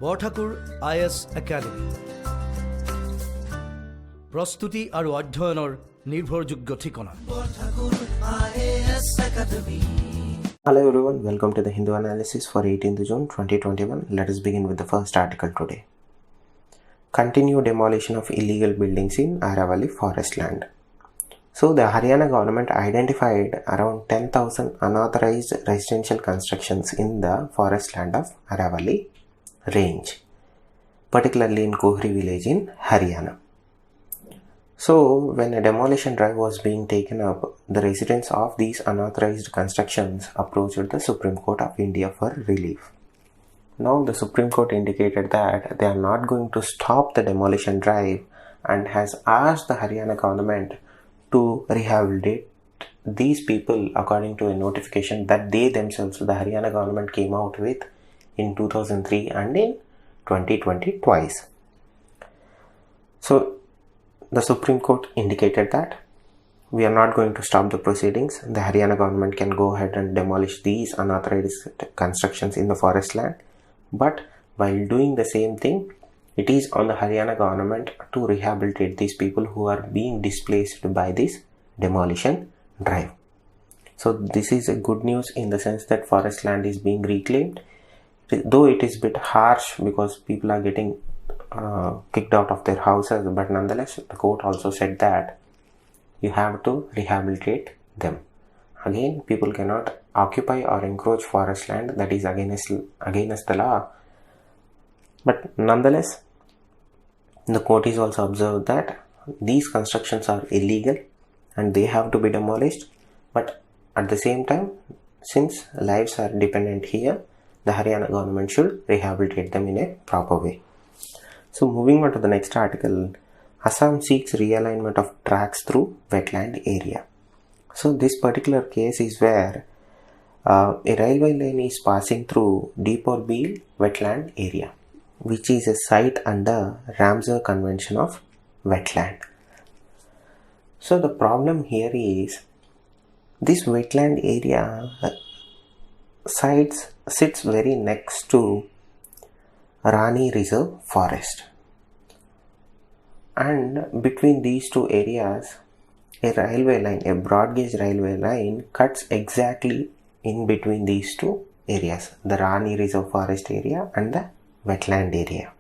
Borthakur IAS Academy প্রস্তুতি আৰু অধ্যয়নৰ নিৰ্ভৰযোগ্য ঠিকনা Borthakur IAS Academy. Hello everyone, welcome to the Hindu analysis for 18th June 2021. Let us begin with the first article today. Continue demolition of illegal buildings in Aravalli forest land. So the Haryana government identified around 10,000 unauthorized residential constructions in the forest land of Aravalli range, particularly in Kohri village in Haryana. So when a demolition drive was being taken up, the residents of these unauthorized constructions approached the Supreme Court of India for relief. Now the Supreme Court indicated that they are not going to stop the demolition drive and has asked the Haryana government to rehabilitate these people according to a notification that they themselves, the Haryana government, came out with in 2003 and in 2020 twice. So the Supreme Court indicated that we are not going to stop the proceedings. The Haryana government can go ahead and demolish these unauthorized constructions in the forest land. But while doing the same thing, it is on the Haryana government to rehabilitate these people who are being displaced by this demolition drive. So this is a good news in the sense that forest land is being reclaimed. Though it is a bit harsh because people are getting kicked out of their houses, but nonetheless the court also said that you have to rehabilitate them. Again, people cannot occupy or encroach forest land, that is against the law. But nonetheless, the court is also observed that these constructions are illegal and they have to be demolished. But at the same time, since lives are dependent here, the Haryana government should rehabilitate them in a proper way. So moving on to the next article, Assam seeks realignment of tracks through wetland area. So this particular case is where a railway line is passing through Dimapur wetland area, which is a site under Ramsar Convention of Wetland. So the problem here is this wetland area sits very next to Rani Reserve Forest, and between these two areas a railway line, a broad gauge railway line, cuts exactly in between these two areas, the Rani Reserve Forest area and the wetland area.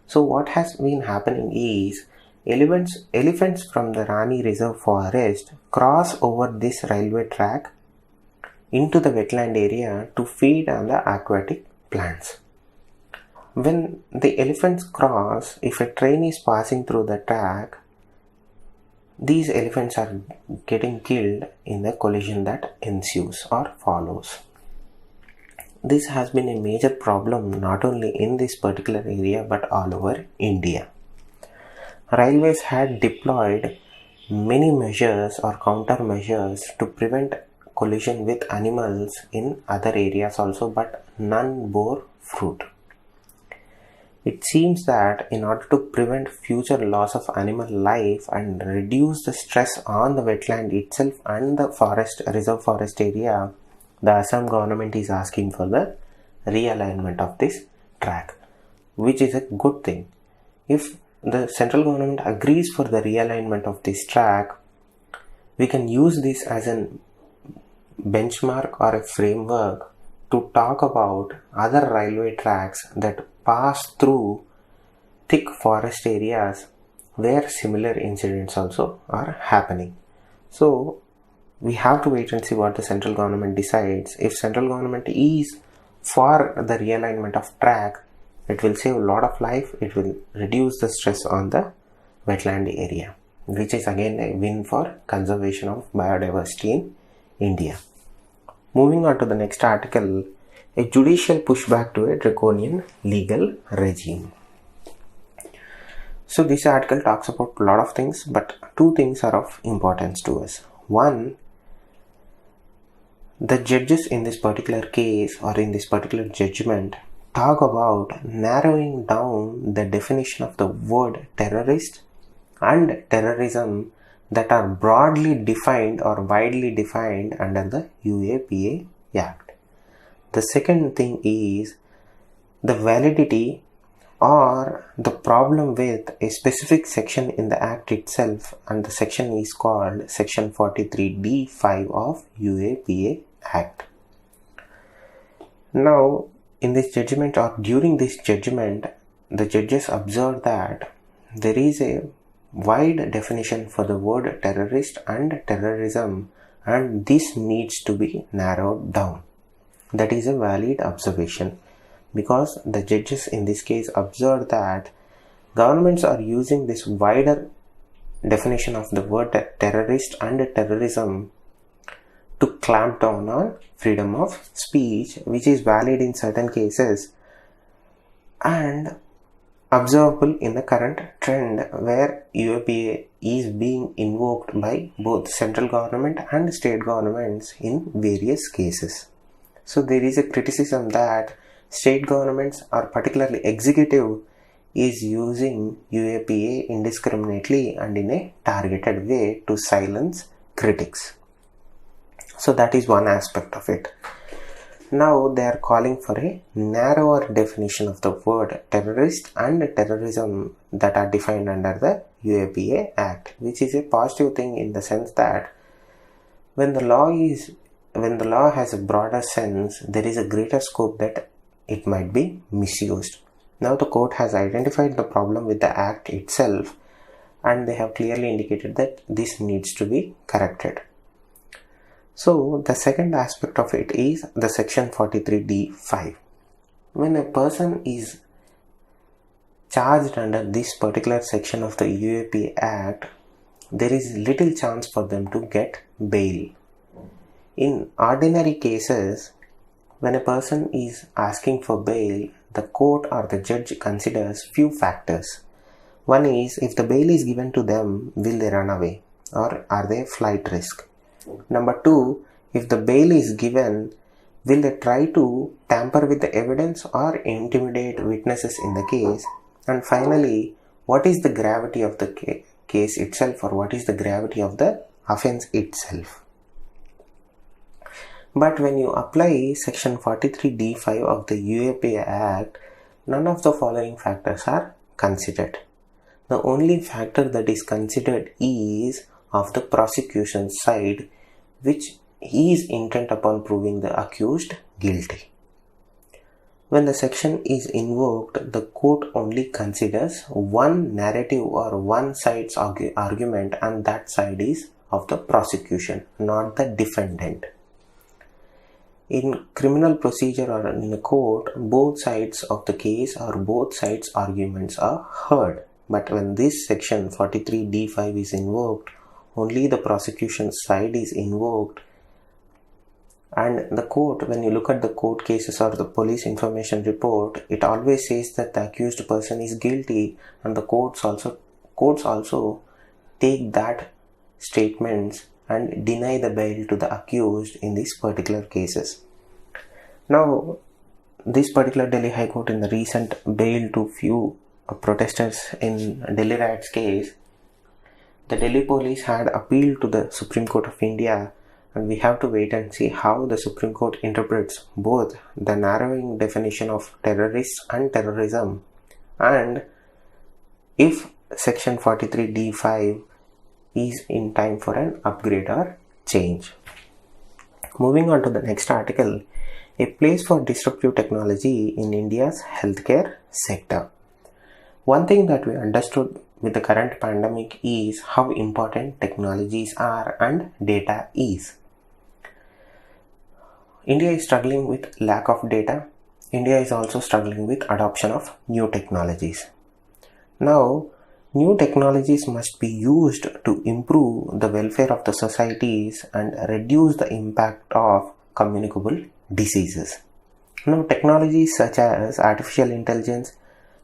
So what has been happening is elephants from the Rani Reserve Forest cross over this railway track into the wetland area to feed on the aquatic plants. When the elephants cross, if a train is passing through the track, these elephants are getting killed in the collision that ensues or follows. This has been a major problem not only in this particular area but all over India. Railways had deployed many measures or countermeasures to prevent collision with animals in other areas also, but none bore fruit. It seems that in order to prevent future loss of animal life and reduce the stress on the wetland itself and the reserve forest area, the Assam government is asking for the realignment of this track, which is a good thing. If the central government agrees for the realignment of this track, we can use this as a benchmark or a framework to talk about other railway tracks that pass through thick forest areas where similar incidents also are happening. So we have to wait and see what the central government decides. If central government is for the realignment of track, it will save a lot of life, it will reduce the stress on the wetland area, which is again a win for conservation of biodiversity in India. Moving on to the next article, a judicial pushback to a draconian legal regime. So this article talks about a lot of things, but two things are of importance to us. One, the judges in this particular case or in this particular judgment talk about narrowing down the definition of the word terrorist and terrorism that are broadly defined or widely defined under the UAPA Act. The second thing is the validity or the problem with a specific section in the Act itself, and the section is called Section 43D(5) of UAPA Act. Now, in this judgment or during this judgment, the judges observed that there is a wide definition for the word terrorist and terrorism, and this needs to be narrowed down. That is a valid observation, because the judges in this case observed that governments are using this wider definition of the word terrorist and terrorism to clamp down on freedom of speech, which is valid in certain cases and observable in the current trend where UAPA is being invoked by both central government and state governments in various cases. So there is a criticism that state governments, or particularly executive, is using UAPA indiscriminately and in a targeted way to silence critics. So that is one aspect of it. Now they are calling for a narrower definition of the word terrorist and terrorism that are defined under the UAPA Act, which is a positive thing in the sense that when the law has a broader sense, there is a greater scope that it might be misused. Now the court has identified the problem with the Act itself, and they have clearly indicated that this needs to be corrected. So the second aspect of it is the Section 43D(5). When a person is charged under this particular section of the UAPA Act, there is little chance for them to get bail. In ordinary cases, when a person is asking for bail, the court or the judge considers few factors. One is, if the bail is given to them, will they run away or are they flight risk? Number two, if the bail is given, will they try to tamper with the evidence or intimidate witnesses in the case? And finally, what is the gravity of the case itself, or what is the gravity of the offense itself? But when you apply Section 43D(5) of the UAPA Act, none of the following factors are considered. The only factor that is considered is of the prosecution side, which is intent upon proving the accused guilty. When the section is invoked, the court only considers one narrative or one side's argument, and that side is of the prosecution, not the defendant. In criminal procedure or in a court, both sides of the case or both sides' arguments are heard. But when this section 43D(5) is invoked, only the prosecution side is invoked. And the court, when you look at the court cases or the police information report, it always says that the accused person is guilty, and the courts also take that statements and deny the bail to the accused in these particular cases. Now, this particular Delhi High Court, in the recent bail to few protesters in Delhi riots case, the Delhi police had appealed to the Supreme Court of India, and we have to wait and see how the Supreme Court interprets both the narrowing definition of terrorists and terrorism, and if Section 43D(5) is in time for an upgrade or change. Moving on to the next article, a place for disruptive technology in India's healthcare sector. One thing that we understood with the current pandemic is how important technologies are and data is. India is struggling with lack of data. India is also struggling with adoption of new technologies. Now, new technologies must be used to improve the welfare of the societies and reduce the impact of communicable diseases. Now, technologies such as artificial intelligence,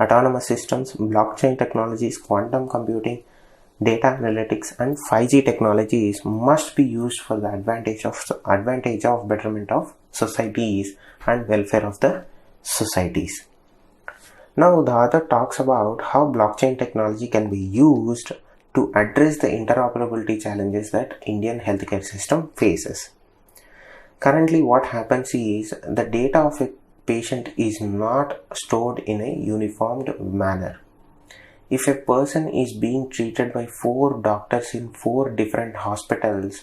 autonomous systems, blockchain technologies, quantum computing, data analytics, and 5G technologies must be used for the advantage of betterment of societies and welfare of the societies. Now the author talks about how blockchain technology can be used to address the interoperability challenges that Indian healthcare system faces. Currently what happens is the data of a patient is not stored in a uniformed manner. If a person is being treated by 4 doctors in 4 different hospitals,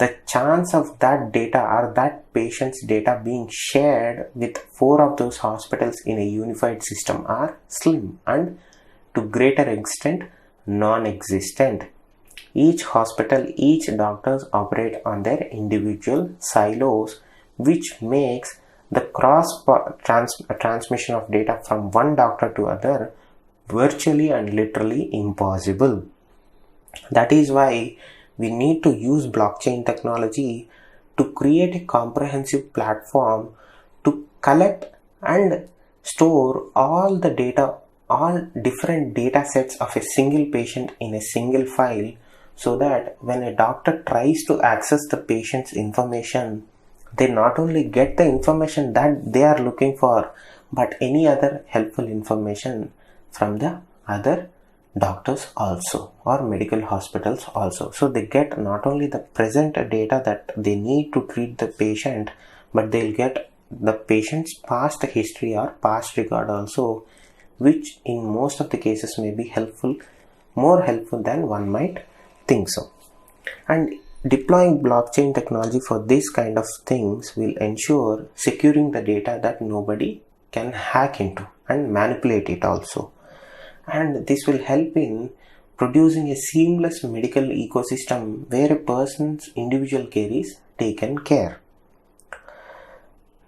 the chance of that data or that patient's data being shared with 4 of those hospitals in a unified system are slim and to greater extent non-existent. Each hospital, each doctors operate on their individual silos, which makes the transmission of data from one doctor to other virtually and literally impossible. That is why we need to use blockchain technology to create a comprehensive platform to collect and store all the data, all different data sets of a single patient in a single file, so that when a doctor tries to access the patient's information, they not only get the information that they are looking for, but any other helpful information from the other doctors also or medical hospitals also. So they get not only the present data that they need to treat the patient, but they'll get the patient's past history or past record also, which in most of the cases may be helpful, more helpful than one might think so. And deploying blockchain technology for this kind of things will ensure securing the data that nobody can hack into and manipulate it also. And this will help in producing a seamless medical ecosystem where a person's individual care is taken care.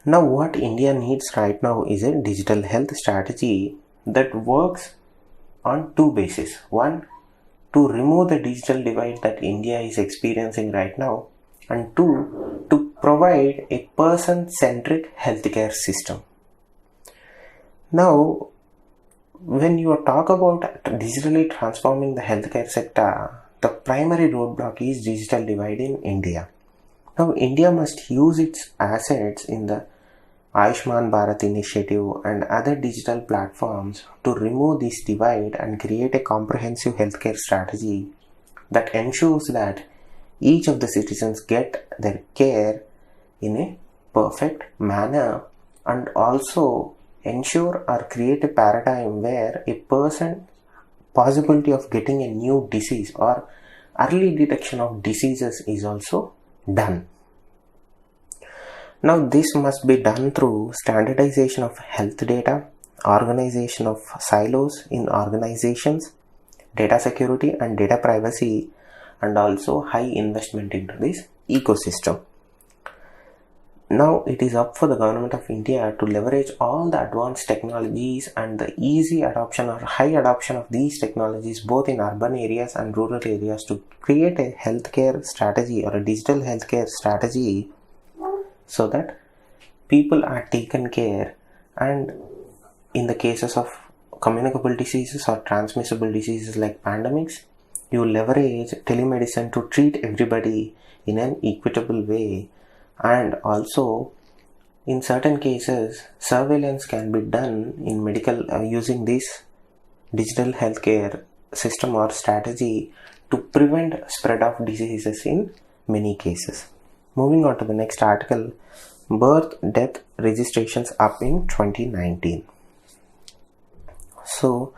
Now what India needs right now is a digital health strategy that works on 2 bases. One, to remove the digital divide that India is experiencing right now, and 2, to provide a person-centric healthcare system. Now, when you talk about digitally transforming the healthcare sector, the primary roadblock is digital divide in India. Now, India must use its assets in the Ayushman Bharat initiative and other digital platforms to remove this divide and create a comprehensive healthcare strategy that ensures that each of the citizens get their care in a perfect manner, and also ensure or create a paradigm where a person possibility of getting a new disease or early detection of diseases is also done. Now this must be done through standardization of health data, organization of silos in organizations, data security and data privacy, and also high investment into this ecosystem. Now it is up for the government of India to leverage all the advanced technologies and the easy adoption or high adoption of these technologies both in urban areas and rural areas to create a healthcare strategy or a digital healthcare strategy, so that people are taken care. And in the cases of communicable diseases or transmissible diseases like pandemics, you leverage telemedicine to treat everybody in an equitable way. And also in certain cases surveillance can be done in medical using this digital healthcare system or strategy to prevent spread of diseases in many cases. Moving on to the next article, birth death registrations up in 2019. So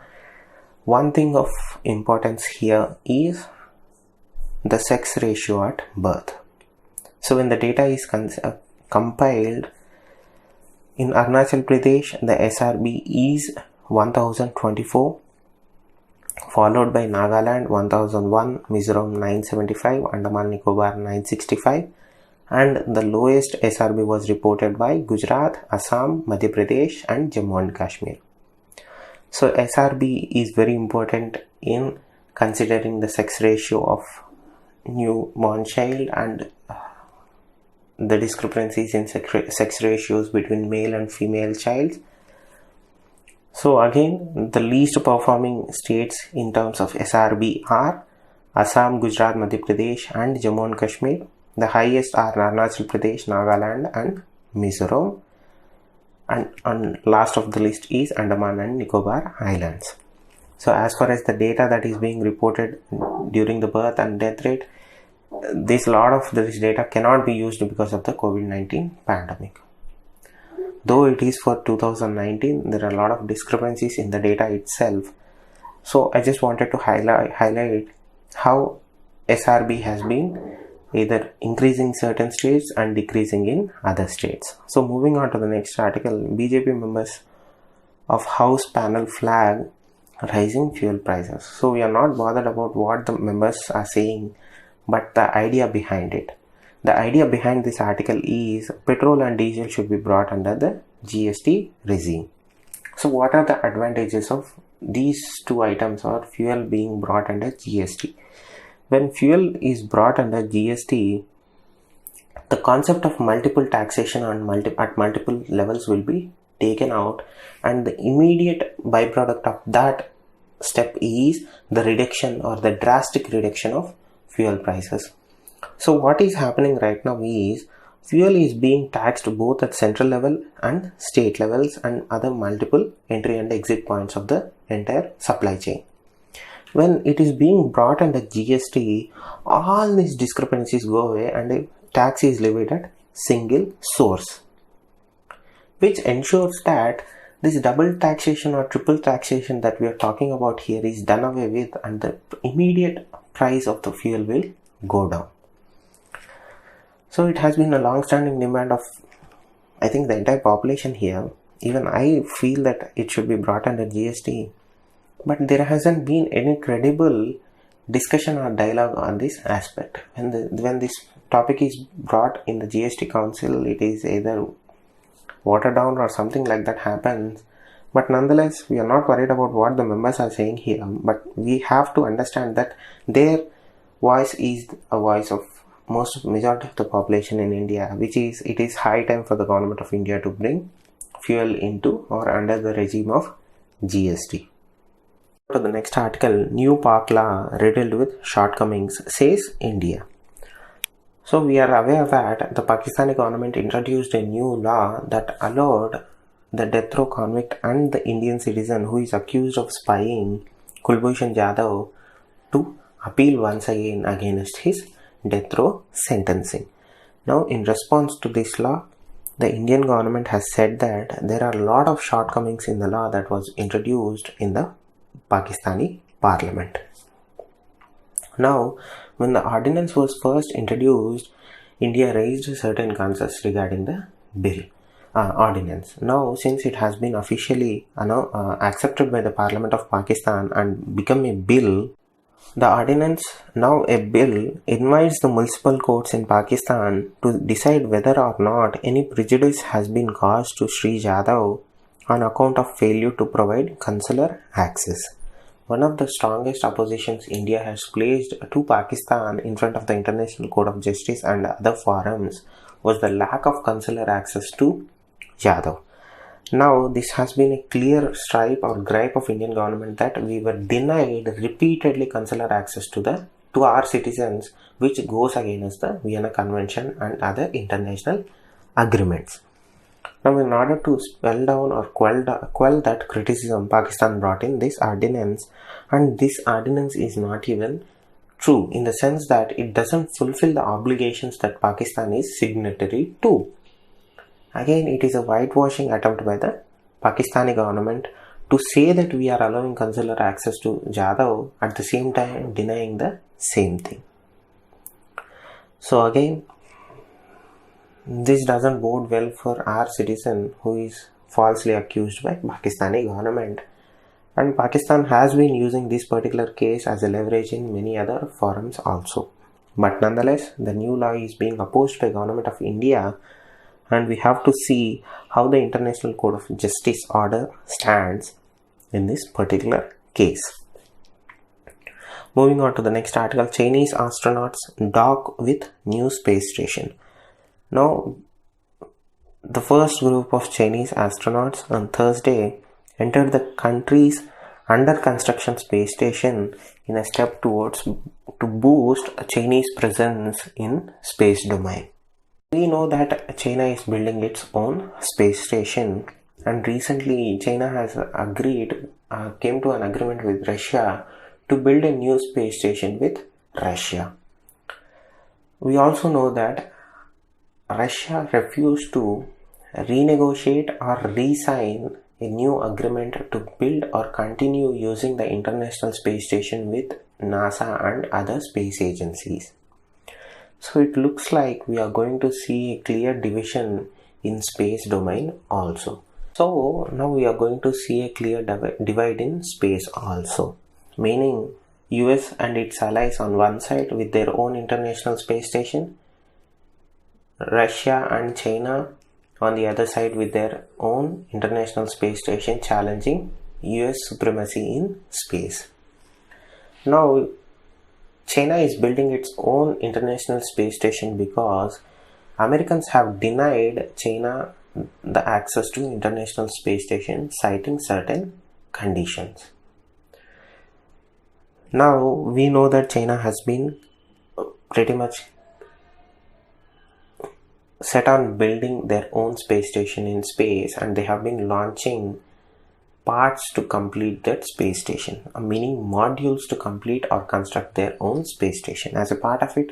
one thing of importance here is the sex ratio at birth. So when the data is compiled in Arunachal Pradesh, the SRB is 1024, followed by Nagaland 1001, Mizoram 975, Andaman Nicobar 965, and the lowest SRB was reported by Gujarat, Assam, Madhya Pradesh and Jammu and Kashmir. So SRB is very important in considering the sex ratio of newborn child and the discrepancies in sex ratios between male and female child. So again, the least performing states in terms of SRB are Assam, Gujarat, Madhya Pradesh and Jammu and Kashmir. The highest are Arunachal Pradesh, Nagaland and Mizoram. And last of the list is Andaman and Nicobar Islands. So as far as the data that is being reported during the birth and death rate, this data cannot be used because of the COVID-19 pandemic. Though it is for 2019, there are a lot of discrepancies in the data itself. So I just wanted to highlight how SRB has been either increasing certain states and decreasing in other states. So moving on to the next article, BJP members of House panel flag rising fuel prices. So we are not bothered about what the members are saying, but the idea behind it. The idea behind this article is petrol and diesel should be brought under the GST regime. So what are the advantages of these two items or fuel being brought under GST? When fuel is brought under GST, the concept of multiple taxation at multiple levels will be taken out, and the immediate byproduct of that step is the reduction or the drastic reduction of fuel prices. So what is happening right now is fuel is being taxed both at central level and state levels and other multiple entry and exit points of the entire supply chain. When it is being brought under GST, all these discrepancies go away and a tax is levied at single source, which ensures that this double taxation or triple taxation that we are talking about here is done away with, and the immediate price of the fuel will go down. So it has been a long-standing demand of, I think, the entire population here. Even I feel that it should be brought under GST, but there hasn't been any credible discussion or dialogue on this aspect. When this topic is brought in the GST Council, it is either watered down or something like that happens. But nonetheless, we are not worried about what the members are saying here, but we have to understand that their voice is a voice of majority of the population in India, which is, it is high time for the government of India to bring fuel into or under the regime of GST. To the next article, new Pak law riddled with shortcomings, says India. So we are aware that the Pakistani government introduced a new law that allowed the death row convict and the Indian citizen who is accused of spying, Kulbhushan Jadhav, to appeal once again against his death row sentencing. Now, in response to this law, the Indian government has said that there are a lot of shortcomings in the law that was introduced in the Pakistani parliament. Now, when the ordinance was first introduced, India raised certain concerns regarding the ordinance. Now, since it has been officially accepted by the Parliament of Pakistan and become a bill, the ordinance, now a bill, invites the municipal courts in Pakistan to decide whether or not any prejudice has been caused to Sri Jadhav on account of failure to provide consular access. One of the strongest oppositions India has placed to Pakistan in front of the International Court of Justice and other forums was the lack of consular access to Jadhav. Now, this has been a clear stripe or gripe of Indian government that we were denied repeatedly consular access to our citizens, which goes against the Vienna Convention and other international agreements. Now, in order to spell down or quell that criticism, Pakistan brought in this ordinance, and this ordinance is not even true in the sense that it doesn't fulfill the obligations that Pakistan is signatory to. Again, it is a whitewashing attempt by the Pakistani government to say that we are allowing consular access to Jadhav, at the same time denying the same thing. So again, this doesn't bode well for our citizen who is falsely accused by Pakistani government. And Pakistan has been using this particular case as a leverage in many other forums also. But nonetheless, the new law is being opposed by Government of India, and we have to see how the International Court of Justice order stands in this particular case. Moving on to the next article, Chinese astronauts dock with new space station. Now, the first group of Chinese astronauts on Thursday entered the country's under construction space station in a step towards to boost Chinese presence in space domain. We know that China is building its own space station, and recently China has came to an agreement with Russia to build a new space station with Russia. We also know that Russia refused to renegotiate or re-sign a new agreement to build or continue using the International Space Station with NASA and other space agencies. So it looks like we are going to see a clear division in space domain also. So now we are going to see a clear divide in space also, meaning US and its allies on one side with their own International Space Station, Russia and China on the other side with their own International Space Station challenging US supremacy in space. Now China is building its own International Space Station because Americans have denied China the access to International Space Station, citing certain conditions. Now we know that China has been pretty much set on building their own space station in space, and they have been launching parts to complete that space station, meaning modules to complete or construct their own space station. As a part of it,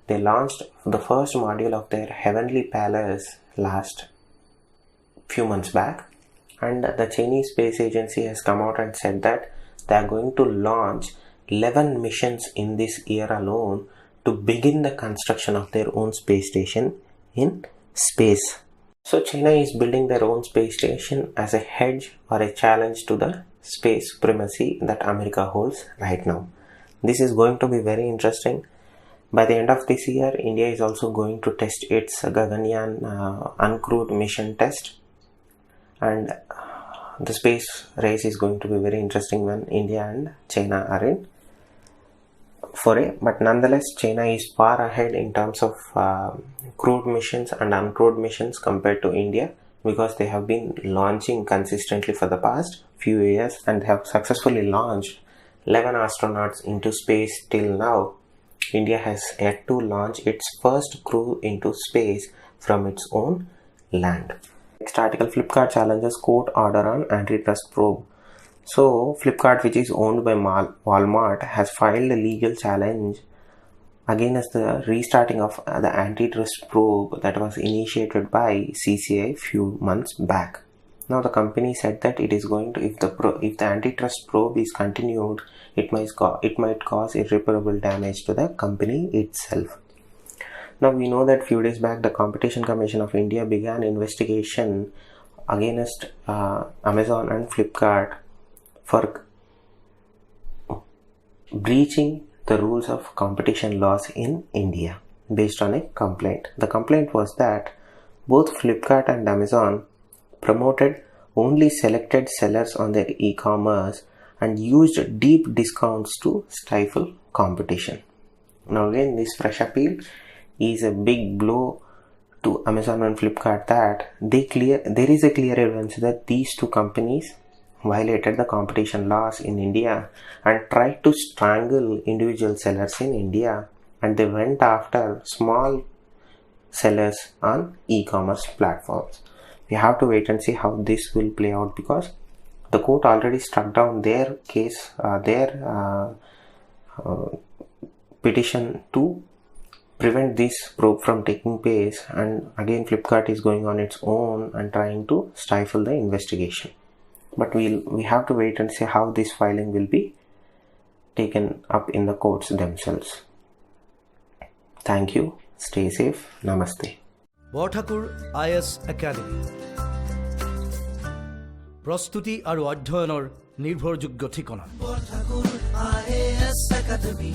they launched the first module of their Heavenly Palace last few months back, and the Chinese Space Agency has come out and said that they are going to launch 11 missions in this year alone to begin the construction of their own space station in space. So China is building their own space station as a hedge or a challenge to the space supremacy that America holds right now. This is going to be very interesting. By the end of this year, India is also going to test its Gaganyaan uncrewed mission test, and the space race is going to be very interesting when India and China are in foray. But nonetheless, China is far ahead in terms of crewed missions and uncrewed missions compared to India, because they have been launching consistently for the past few years and they have successfully launched 11 astronauts into space till now. India has yet to launch its first crew into space from its own land. Next article, Flipkart challenges court order on antitrust probe. So Flipkart, which is owned by Walmart, has filed a legal challenge against the restarting of the antitrust probe that was initiated by CCI few months back. Now the company said that it is going to, if the antitrust probe is continued, it might cause irreparable damage to the company itself. Now we know that few days back the Competition Commission of India began investigation against Amazon and Flipkart for breaching the rules of competition laws in India based on a complaint. The complaint was that both Flipkart and Amazon promoted only selected sellers on their e-commerce and used deep discounts to stifle competition. Now again, this fresh appeal is a big blow to Amazon and Flipkart that there is a clear evidence that these two companies violated the competition laws in India and tried to strangle individual sellers in India, and they went after small sellers on e-commerce platforms. We have to wait and see how this will play out, because the court already struck down their case, their petition to prevent this probe from taking place, and again Flipkart is going on its own and trying to stifle the investigation. But we have to wait and see how this filing will be taken up in the courts themselves. Thank you. Stay safe. Namaste. Borthakur IAS Academy. প্রস্তুতি আৰু অধ্যয়নৰ নিৰ্ভৰযোগ্য ঠিকনা। Borthakur IAS Academy.